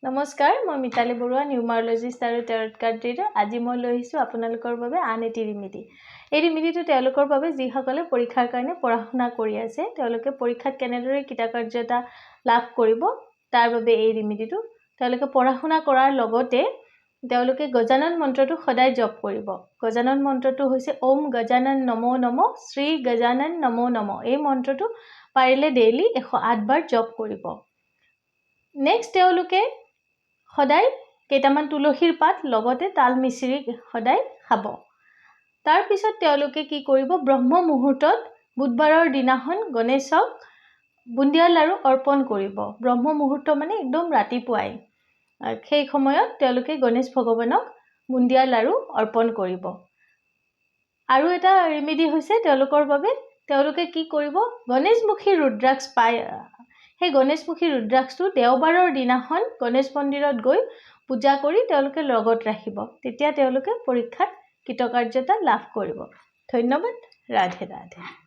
নমস্কাৰ, মই মিতালী বৰুৱা, নিউমাৰলজিষ্ট আৰু টেৰট কাৰ্ড ৰিডাৰ। আজি মই লৈ আহিছোঁ আপোনালোকৰ বাবে আন এটি ৰিমিডি। এই ৰিমিডিটো তেওঁলোকৰ বাবে যিসকলে পৰীক্ষাৰ কাৰণে পঢ়া শুনা কৰি আছে, তেওঁলোকে পৰীক্ষাত কেনেদৰে কৃতকাৰ্যতা লাভ কৰিব তাৰ বাবে এই ৰিমিডিটো। তেওঁলোকে পঢ়া শুনা কৰাৰ লগতে তেওঁলোকে গজানন মন্ত্ৰটো সদায় জপ কৰিব। গজানন মন্ত্ৰটো হৈছে ওম গজানন নমো নমো শ্ৰী গজানন নমো নমো। এই মন্ত্ৰটো পাৰিলে ডেইলি 108 বাৰ জপ কৰিব। নেক্সট তেওঁলোকে সদায় কেইটামান তুলসীৰ পাত লগতে তাল মিচিৰি সদায় খাব। তাৰ পিছত তেওঁলোকে কি কৰিব, ব্ৰহ্ম মুহূৰ্তত বুধবাৰৰ দিনাখন গণেশক বুন্দিয়া লাড়ু অৰ্পণ কৰিব। ব্ৰহ্ম মুহূৰ্ত মানে একদম ৰাতিপুৱাই। সেই সময়ত তেওঁলোকে গণেশ ভগৱানক বুন্দিয়া লাড়ু অৰ্পণ কৰিব। আৰু এটা ৰিমিডি হৈছে তেওঁলোকৰ বাবে, তেওঁলোকে কি কৰিব, গণেশমুখী ৰুদ্ৰাক্ষ পায়, সেই গণেশমুখী ৰুদ্ৰাক্ষটো দেওবাৰৰ দিনাখন গণেশ মন্দিৰত গৈ পূজা কৰি তেওঁলোকে লগত ৰাখিব। তেতিয়া তেওঁলোকে পৰীক্ষাত কৃতকাৰ্যতা লাভ কৰিব। ধন্যবাদ। ৰাধে ৰাধে।